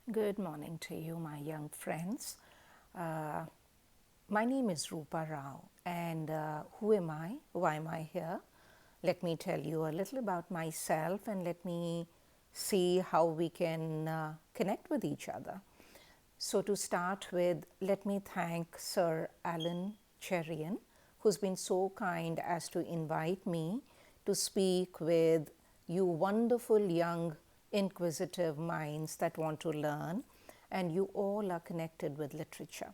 Good morning to you, my young friends. Uh, my name is Rupa Rao, and who am I? Why am I here? Let me tell you a little about myself and let me see how we can connect with each other. So, to start with, let me thank Sir Alan Cherian, who's been so kind as to invite me to speak with you wonderful young inquisitive minds that want to learn, and you all are connected with literature.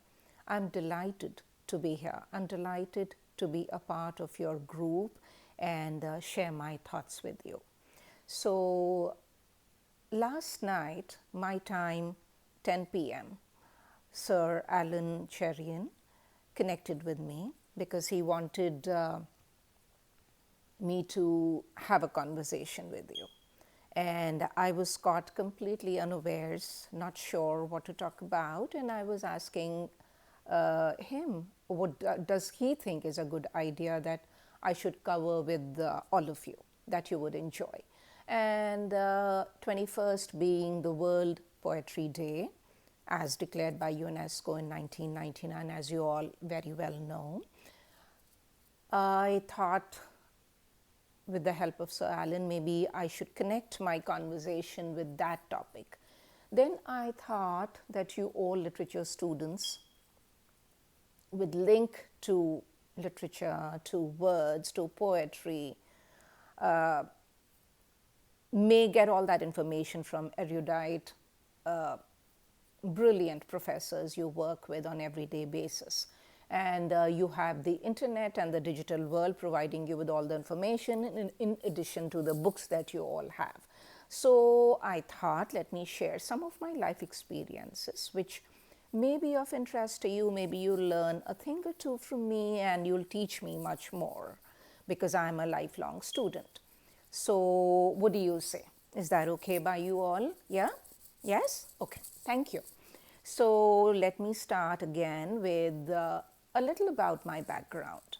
I'm delighted to be here. I'm delighted to be a part of your group and share my thoughts with you. So, last night, my time, 10 p.m., Sir Alan Cherian connected with me because he wanted me to have a conversation with you. And I was caught completely unawares, not sure what to talk about, and I was asking him what does he think is a good idea that I should cover with all of you that you would enjoy. And 21st being the World Poetry Day, as declared by UNESCO in 1999, as you all very well know, I thought, with the help of Sir Alan, maybe I should connect my conversation with that topic. Then I thought that you all literature students would link to literature, to words, to poetry, may get all that information from erudite, brilliant professors you work with on everyday basis. And you have the internet and the digital world providing you with all the information in addition to the books that you all have. So I thought, let me share some of my life experiences, which may be of interest to you. Maybe you'll learn a thing or two from me and you'll teach me much more because I'm a lifelong student. So, what do you say? Is that okay by you all? Yeah? Yes? Okay, thank you. So, let me start again with a little about my background.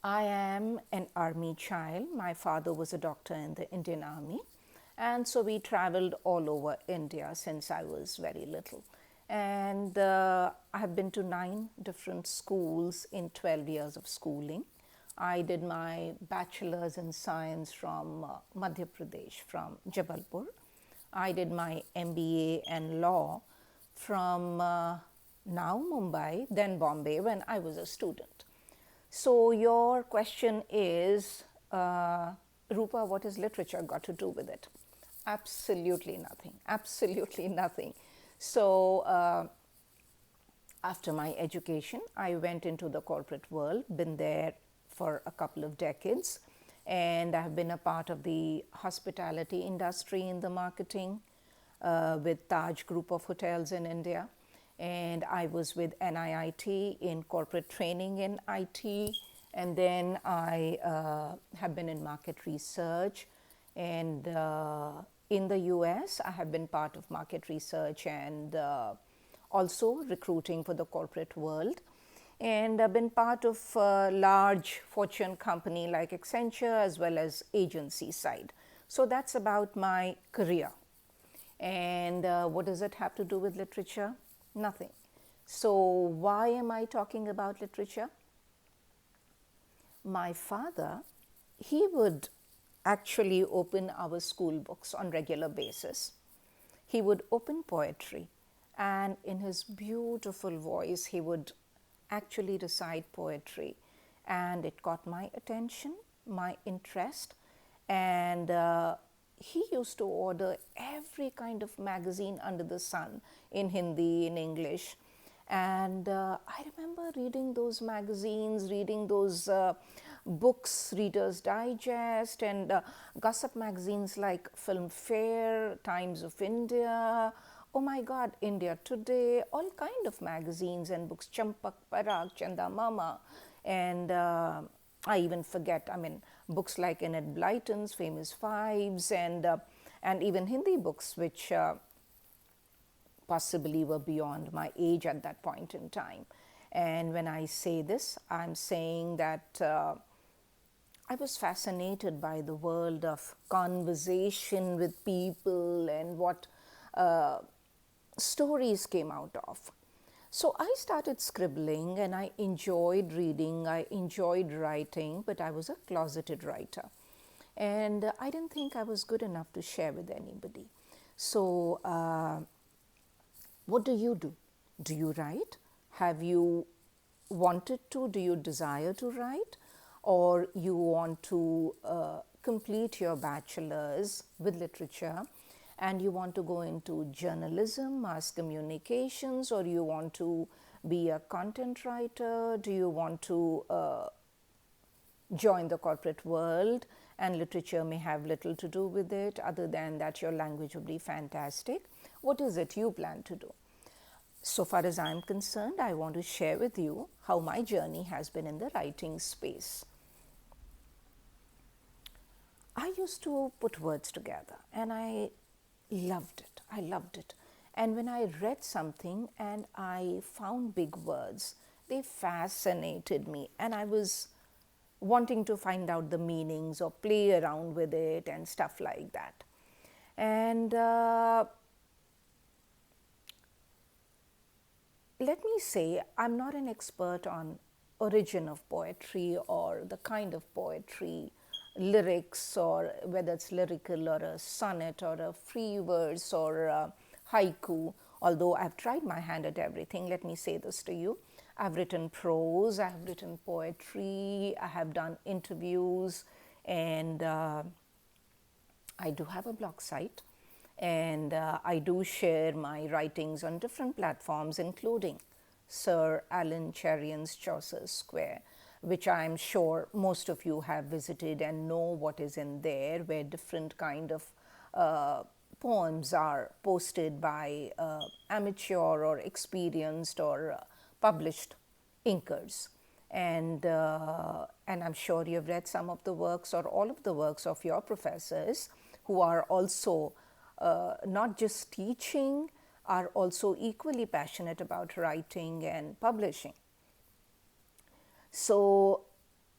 I am an army child. My father was a doctor in the Indian Army, and so we traveled all over India since I was very little. And I have been to 9 different schools in 12 years of schooling. I did my bachelor's in science from Madhya Pradesh, from Jabalpur. I did my MBA and law from now Mumbai, then Bombay when I was a student. So, your question is, Rupa, what has literature got to do with it? Absolutely nothing. Absolutely nothing. So, after my education, I went into the corporate world, been there for a couple of decades, and I've been a part of the hospitality industry in the marketing with Taj Group of Hotels in India. And I was with NIIT in corporate training in IT. And then I have been in market research. And in the US, I have been part of market research and also recruiting for the corporate world. And I've been part of a large Fortune company like Accenture as well as agency side. So that's about my career. And what does it have to do with literature? Nothing. So, why am I talking about literature? My father, he would actually open our school books on regular basis. He would open poetry, and in his beautiful voice, he would actually recite poetry, and it caught my attention, my interest, and he used to order every kind of magazine under the sun in Hindi, in English. And I remember reading those magazines, reading those books, Reader's Digest, and gossip magazines like Filmfare, Times of India, oh my God, India Today, all kind of magazines and books, Champak, Parag, Chanda Mama, and I even forget, I mean, books like Enid Blyton's Famous Fives, and even Hindi books, which possibly were beyond my age at that point in time. And when I say this, I'm saying that I was fascinated by the world of conversation with people and what stories came out of. So I started scribbling and I enjoyed reading, I enjoyed writing, but I was a closeted writer. And I didn't think I was good enough to share with anybody. So, what do you do? Do you write? Have you wanted to? Do you desire to write? Or you want to complete your bachelor's with literature and you want to go into journalism, mass communications, or you want to be a content writer? Do you want to join the corporate world, and literature may have little to do with it other than that your language would be fantastic? What is it you plan to do? So far as I'm concerned, I want to share with you how my journey has been in the writing space. I used to put words together and I loved it. I loved it. And when I read something and I found big words, they fascinated me, and I was wanting to find out the meanings or play around with it and stuff like that. And let me say, I'm not an expert on origin of poetry or the kind of poetry, lyrics, or whether it's lyrical or a sonnet or a free verse or a haiku, although I've tried my hand at everything. Let me say this to you. I've written prose, I've written poetry, I have done interviews, and I do have a blog site, and I do share my writings on different platforms, including Sir Alan Cherion's Chaucer's Square, which I'm sure most of you have visited and know what is in there, where different kind of poems are posted by amateur or experienced or published inkers. And I'm sure you've read some of the works or all of the works of your professors who are also not just teaching, are also equally passionate about writing and publishing. So,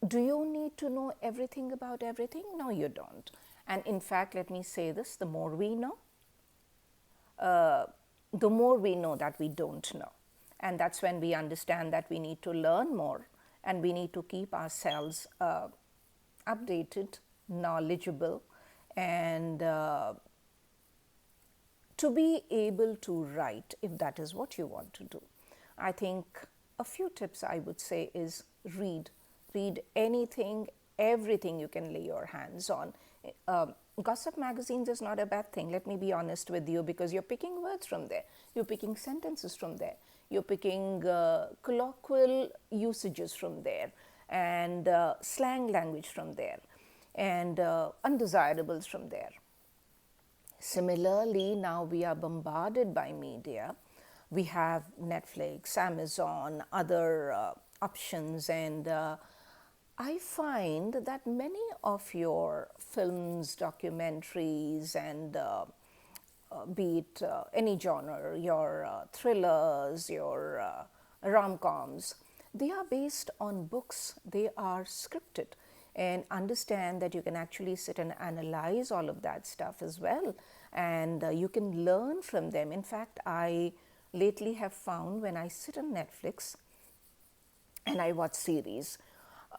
do you need to know everything about everything? No, you don't. And in fact, let me say this, the more we know, the more we know that we don't know. And that's when we understand that we need to learn more and we need to keep ourselves updated, knowledgeable, and to be able to write, if that is what you want to do. I think a few tips I would say is read. Read anything, everything you can lay your hands on. Gossip magazines is not a bad thing, let me be honest with you, because you're picking words from there, you're picking sentences from there, you're picking colloquial usages from there, and slang language from there, and undesirables from there. Similarly, now we are bombarded by media. We have Netflix, Amazon, other options, and I find that many of your films, documentaries, and be it any genre, your thrillers, your rom-coms, they are based on books, they are scripted. And understand that you can actually sit and analyze all of that stuff as well, and you can learn from them. In fact, I lately have found when I sit on Netflix and I watch series,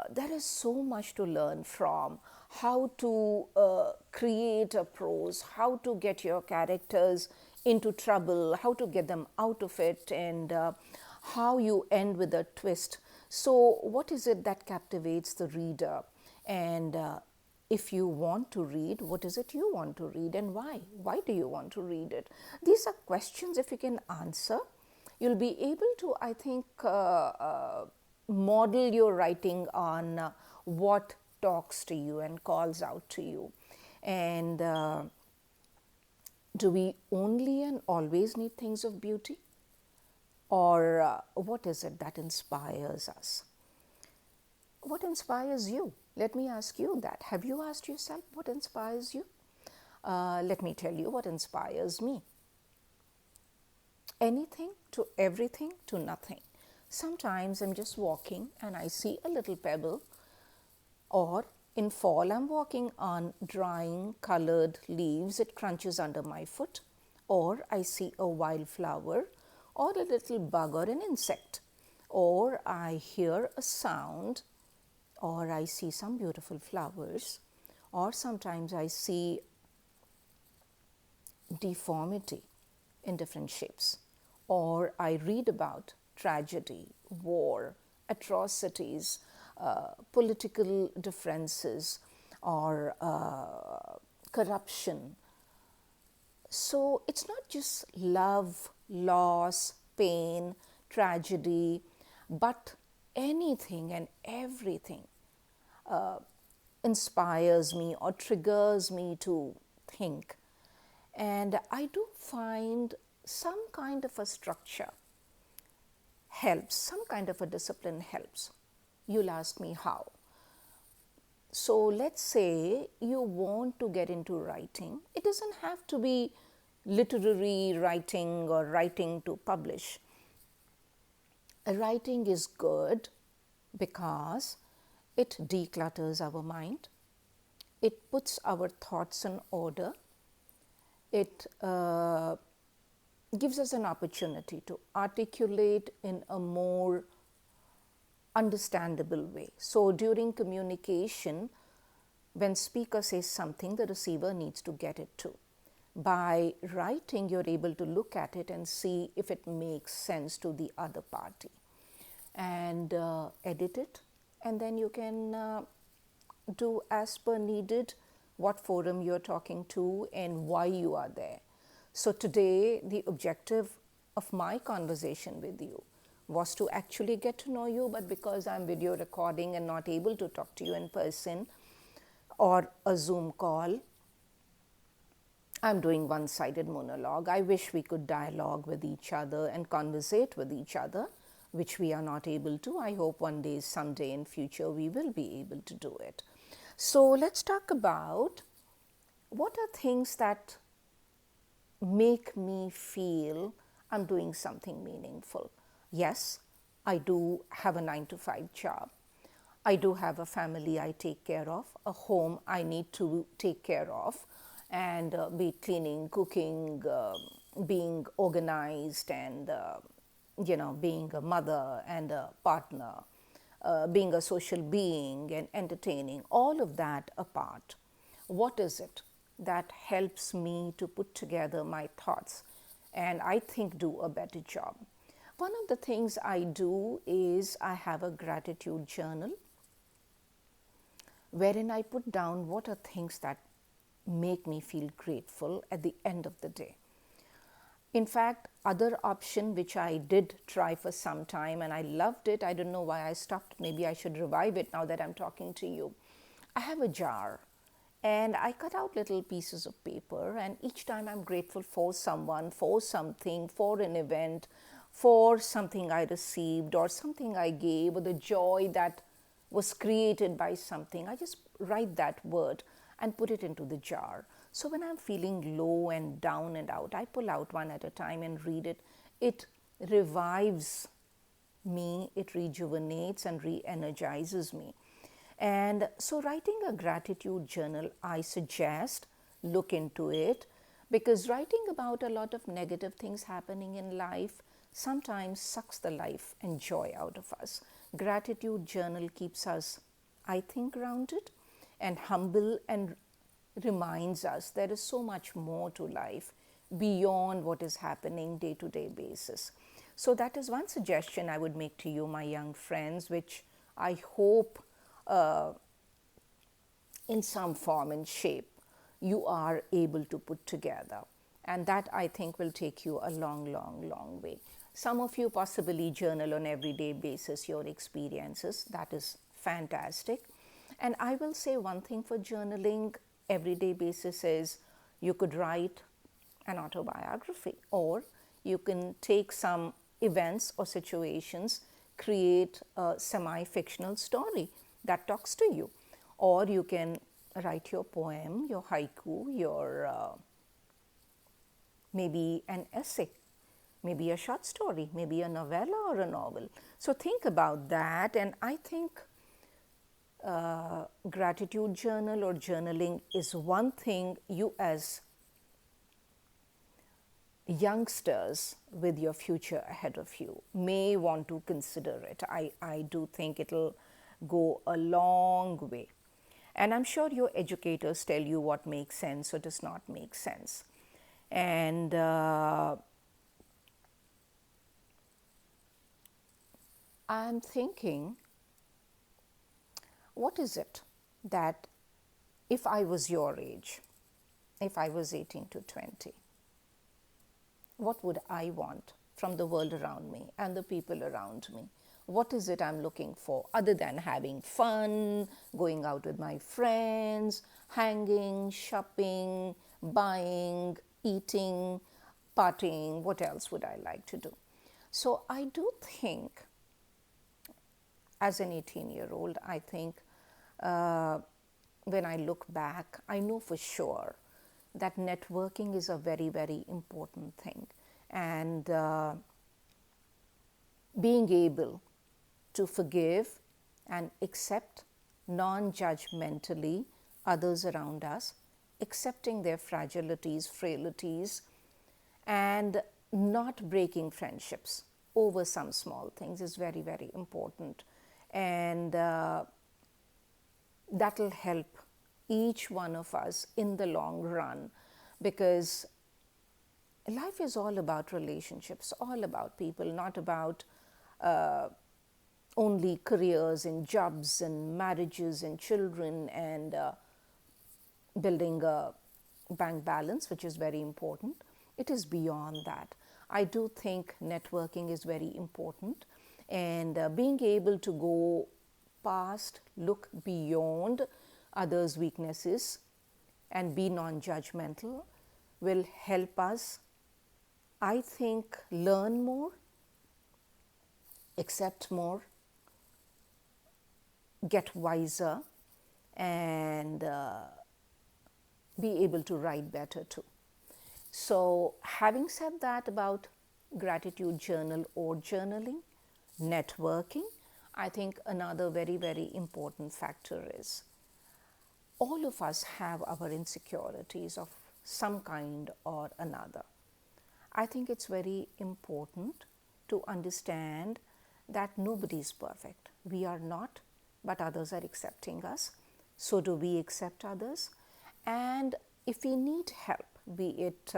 there is so much to learn from how to create a prose, how to get your characters into trouble, how to get them out of it, and how you end with a twist. So, what is it that captivates the reader? And if you want to read, what is it you want to read and why? Why do you want to read it? These are questions, if you can answer, you'll be able to, I think, model your writing on what talks to you and calls out to you. And do we only and always need things of beauty? Or what is it that inspires us? What inspires you? Let me ask you that. Have you asked yourself what inspires you? Let me tell you what inspires me. Anything to everything to nothing. Sometimes I'm just walking and I see a little pebble, or in fall I'm walking on drying colored leaves, it crunches under my foot. or I see a wildflower, or a little bug or an insect, or I hear a sound, or I see some beautiful flowers, or sometimes I see deformity in different shapes, or I read about tragedy, war, atrocities, political differences, or corruption. So it's not just love, loss, pain, tragedy, but anything and everything inspires me or triggers me to think. And I do find some kind of a structure helps, some kind of a discipline helps. You'll ask me how. So let's say you want to get into writing. It doesn't have to be literary writing or writing to publish. Writing is good because it declutters our mind, it puts our thoughts in order, it gives us an opportunity to articulate in a more understandable way. So during communication, when speaker says something, the receiver needs to get it too. By writing, you're able to look at it and see if it makes sense to the other party and edit it, and then you can do as per needed what forum you're talking to and why you are there. So today the objective of my conversation with you was to actually get to know you, but because I'm video recording and not able to talk to you in person or a Zoom call, I'm doing one-sided monologue. I wish we could dialogue with each other and conversate with each other, which we are not able to. I hope one day, someday in future, we will be able to do it. So let's talk about what are things that make me feel I'm doing something meaningful. Yes, I do have a 9 to 5 job. I do have a family I take care of, a home I need to take care of, and be it cleaning, cooking, being organized, and being a mother and a partner, being a social being and entertaining, all of that apart. What is it that helps me to put together my thoughts and I think do a better job? One of the things I do is I have a gratitude journal wherein I put down what are things that make me feel grateful at the end of the day. In fact, other option which I did try for some time and I loved it, I don't know why I stopped, maybe I should revive it now that I'm talking to you. I have a jar and I cut out little pieces of paper, and each time I'm grateful for someone, for something, for an event, for something I received or something I gave, or the joy that was created by something. I just write that word and put it into the jar. So when I'm feeling low and down and out, I pull out one at a time and read it. It revives me, it rejuvenates and re-energizes me. And so writing a gratitude journal, I suggest look into it, because writing about a lot of negative things happening in life sometimes sucks the life and joy out of us. Gratitude journal keeps us, I think, grounded and humble, and reminds us there is so much more to life beyond what is happening day-to-day basis. So that is one suggestion I would make to you, my young friends, which I hope in some form and shape you are able to put together. And that, I think, will take you a long, long, long way. Some of you possibly journal on everyday basis your experiences. That is fantastic. And I will say one thing for journaling everyday basis is you could write an autobiography, or you can take some events or situations, create a semi-fictional story that talks to you, or you can write your poem, your haiku, your maybe an essay, maybe a short story, maybe a novella or a novel. So think about that, and I think gratitude journal or journaling is one thing you as youngsters with your future ahead of you may want to consider it. I do think it'll go a long way. And I'm sure your educators tell you what makes sense or does not make sense. And I'm thinking, what is it that if I was your age, if I was 18 to 20, what would I want from the world around me and the people around me? What is it I'm looking for other than having fun, going out with my friends, hanging, shopping, buying, eating, partying? What else would I like to do? So I do think, as an 18-year-old, I think when I look back, I know for sure that networking is a very, very important thing. And being able to forgive and accept non-judgmentally others around us, accepting their fragilities, frailties, and not breaking friendships over some small things is very, very important. And that'll help each one of us in the long run, because life is all about relationships, all about people, not about only careers and jobs and marriages and children and building a bank balance, which is very important. It is beyond that. I do think networking is very important, and being able to go past, look beyond others' weaknesses and be non-judgmental will help us, I think, learn more, accept more, get wiser, and be able to write better too. So having said that about gratitude journal or journaling, networking, I think another very, very important factor is all of us have our insecurities of some kind or another. I think it's very important to understand that nobody is perfect. We are not, but others are accepting us. So do we accept others? And if we need help, be it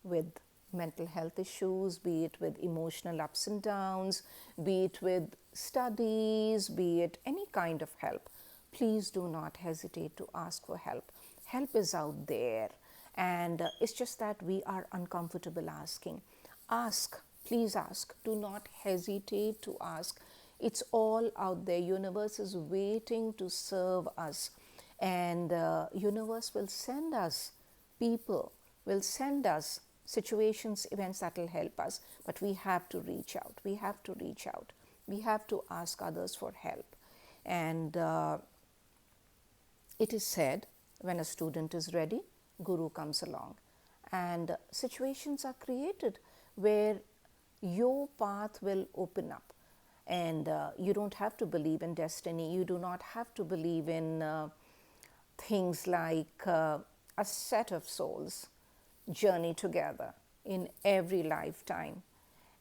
with mental health issues, be it with emotional ups and downs, be it with studies, be it any kind of help, please do not hesitate to ask for help. Help is out there, and it's just that we are uncomfortable asking. Ask, please ask. Do not hesitate to ask. It's all out there. Universe is waiting to serve us, and universe will send us people, will send us situations, events that will help us. But we have to reach out. We have to reach out. We have to ask others for help. And it is said, when a student is ready, Guru comes along. And situations are created where your path will open up. And you don't have to believe in destiny. You do not have to believe in things like a set of souls journey together in every lifetime.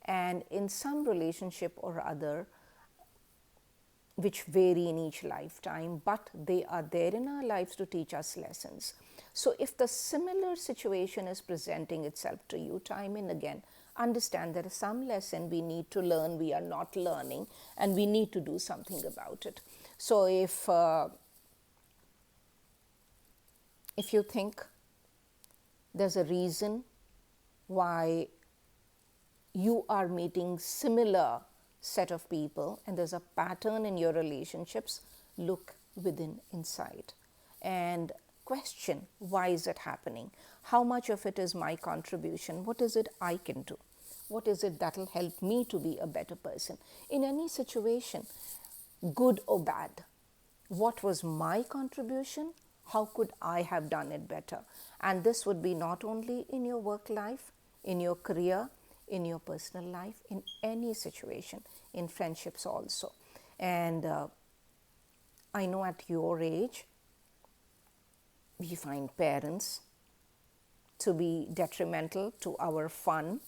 And in some relationship or other, which vary in each lifetime, but they are there in our lives to teach us lessons. So if the similar situation is presenting itself to you time and again, understand there is some lesson we need to learn, we are not learning, and we need to do something about it. So if you think there's a reason why you are meeting similar set of people and there's a pattern in your relationships, look within inside and question, why is it happening? How much of it is my contribution? What is it I can do? What is it that will help me to be a better person? In any situation, good or bad, what was my contribution? How could I have done it better? And this would be not only in your work life, in your career, in your personal life, in any situation, in friendships also. And I know at your age, we find parents to be detrimental to our fun.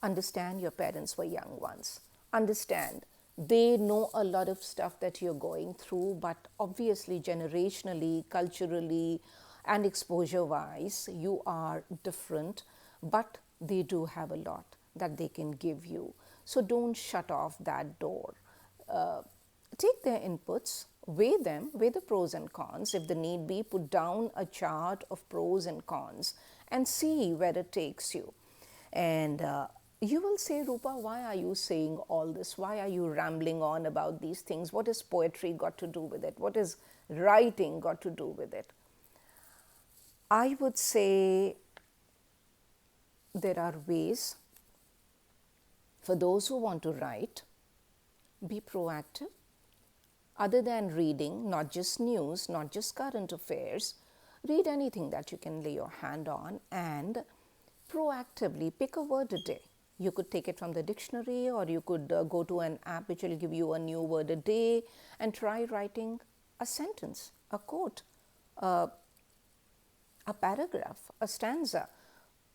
Understand your parents were young ones. Understand they know a lot of stuff that you're going through, but obviously, generationally, culturally, and exposure wise, you are different, but they do have a lot that they can give you. So don't shut off that door. Uh, Take their inputs, weigh them, weigh the pros and cons. If the need be, put down a chart of pros and cons and see where it takes you. And you will say, Rupa, why are you saying all this? Why are you rambling on about these things? What has poetry got to do with it? What has writing got to do with it? I would say there are ways for those who want to write, be proactive. Other than reading, not just news, not just current affairs, read anything that you can lay your hand on and proactively pick a word a day. You could take it from the dictionary, or you could go to an app which will give you a new word a day and try writing a sentence, a quote, a paragraph, a stanza,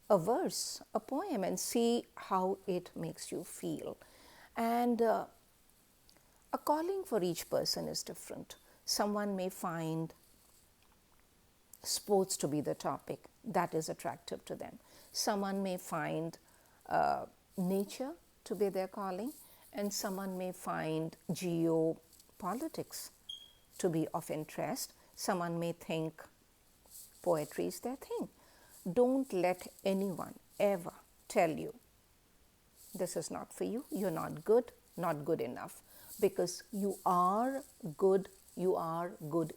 a verse, a poem, and see how it makes you feel. And a calling for each person is different. Someone may find sports to be the topic that is attractive to them. Someone may find nature to be their calling, and someone may find geopolitics to be of interest. Someone may think poetry is their thing. Don't let anyone ever tell you this is not for you, you're not good enough, because you are good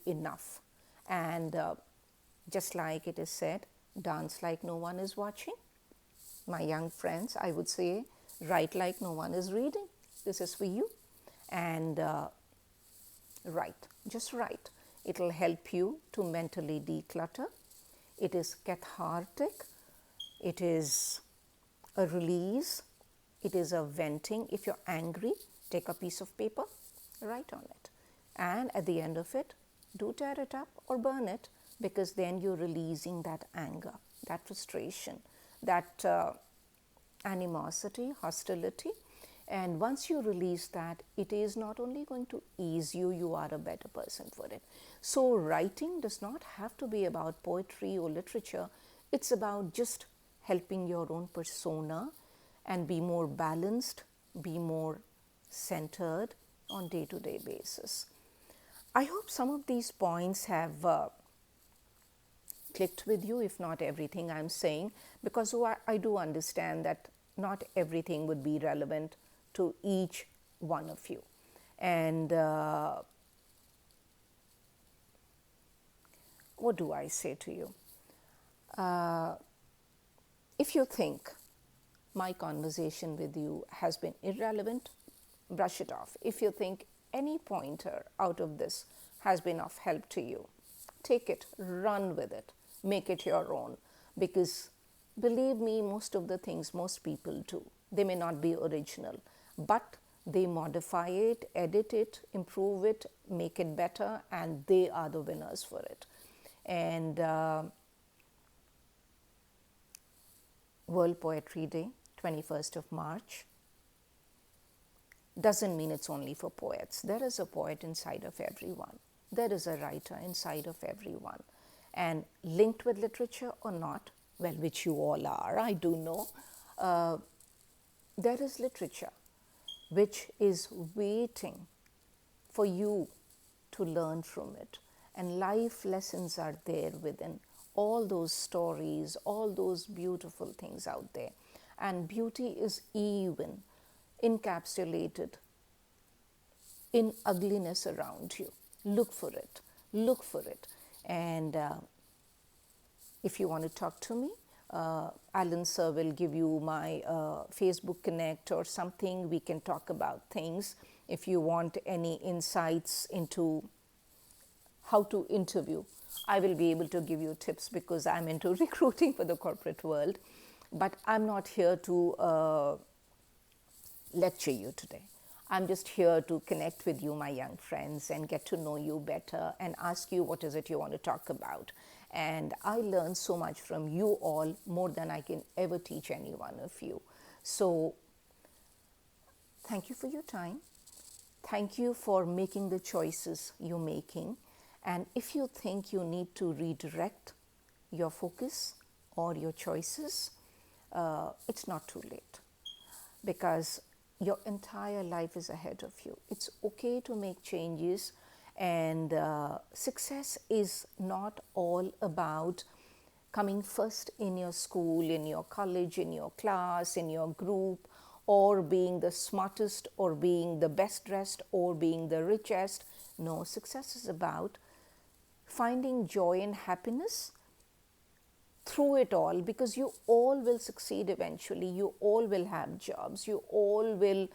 enough. And just like it is said, dance like no one is watching. My young friends, I would say, write like no one is reading. This is for you. And write, just write. It'll help you to mentally declutter. It is cathartic. It is a release. It is a venting. If you're angry, take a piece of paper, write on it. And at the end of it, do tear it up or burn it, because then you're releasing that anger, that frustration, that animosity, hostility. And once you release that, it is not only going to ease you, you are a better person for it. So writing does not have to be about poetry or literature. It's about just helping your own persona and be more balanced, be more centered on day-to-day basis. I hope some of these points have clicked with you, if not everything I'm saying, because I do understand that not everything would be relevant to each one of you. And what do I say to you? If you think my conversation with you has been irrelevant, brush it off. If you think any pointer out of this has been of help to you, take it, run with it, make it your own. Because believe me, most of the things most people do, they may not be original, but they modify it, edit it, improve it, make it better, and they are the winners for it. And World Poetry Day, 21st of March, doesn't mean it's only for poets. There is a poet inside of everyone. There is a writer inside of everyone. And linked with literature or not, well, which you all are, I do know, there is literature which is waiting for you to learn from it. And life lessons are there within all those stories, all those beautiful things out there. And beauty is even encapsulated in ugliness around you. Look for it. Look for it. And if you want to talk to me, Alan Sir will give you my Facebook Connect or something. We can talk about things. If you want any insights into how to interview, I will be able to give you tips, because I'm into recruiting for the corporate world. But I'm not here to lecture you today. I'm just here to connect with you, my young friends, and get to know you better and ask you what is it you want to talk about. And I learned so much from you all, more than I can ever teach any one of you. So thank you for your time. Thank you for making the choices you're making. And if you think you need to redirect your focus or your choices, it's not too late, because your entire life is ahead of you. It's okay to make changes, and success is not all about coming first in your school, in your college, in your class, in your group, or being the smartest, or being the best dressed, or being the richest. No, success is about finding joy and happiness through it all, because you all will succeed eventually. You all will have jobs. You all will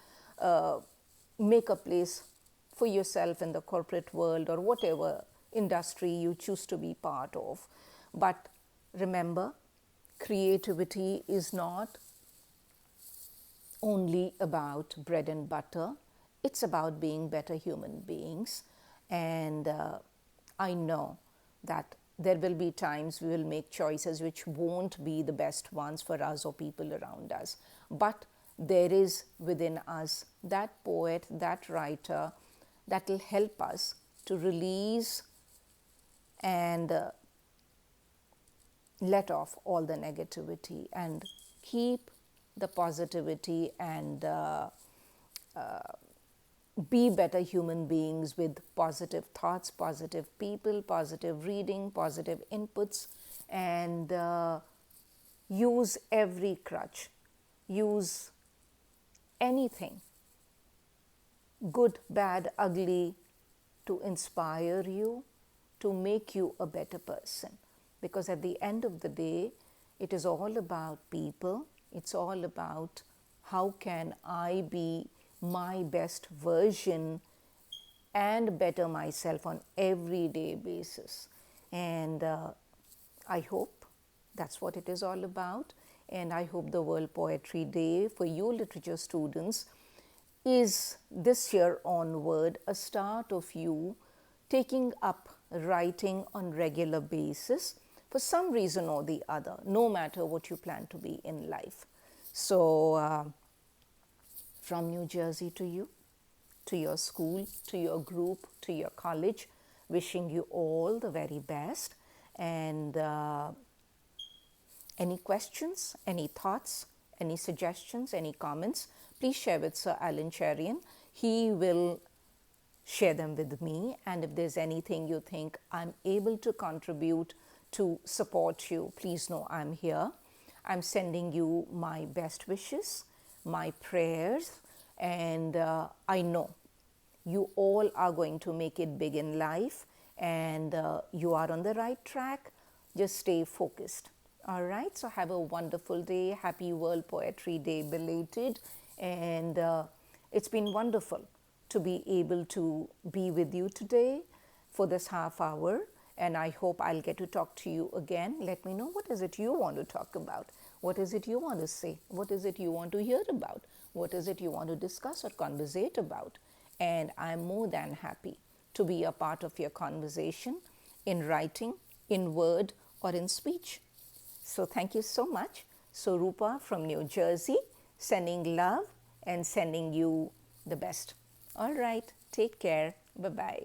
make a place for yourself in the corporate world or whatever industry you choose to be part of. But remember, creativity is not only about bread and butter. It's about being better human beings. And I know that there will be times we will make choices which won't be the best ones for us or people around us. But there is within us that poet, that writer, that will help us to release and let off all the negativity and keep the positivity, and be better human beings with positive thoughts, positive people, positive reading, positive inputs, and use every crutch, use anything, good, bad, ugly, to inspire you, to make you a better person. Because at the end of the day, it is all about people. It's all about how can I be my best version and better myself on everyday basis. And I hope that's what it is all about. And I hope the World Poetry Day for you literature students is this year onward a start of you taking up writing on regular basis for some reason or the other, no matter what you plan to be in life. So from New Jersey to you, to your school, to your group, to your college, wishing you all the very best. And any questions, any thoughts, any suggestions, any comments, please share with Sir Alan Cherian. He will share them with me. And if there's anything you think I'm able to contribute to support you, please know I'm here. I'm sending you my best wishes, my prayers, and I know you all are going to make it big in life, and you are on the right track. Just stay focused. All right, so have a wonderful day. Happy World Poetry Day belated. And it's been wonderful to be able to be with you today for this half hour. And I hope I'll get to talk to you again. Let me know, what is it you want to talk about? What is it you want to say? What is it you want to hear about? What is it you want to discuss or conversate about? And I'm more than happy to be a part of your conversation in writing, in word, or in speech. So thank you so much. So Rupa from New Jersey, sending love and sending you the best. All right, take care. Bye-bye.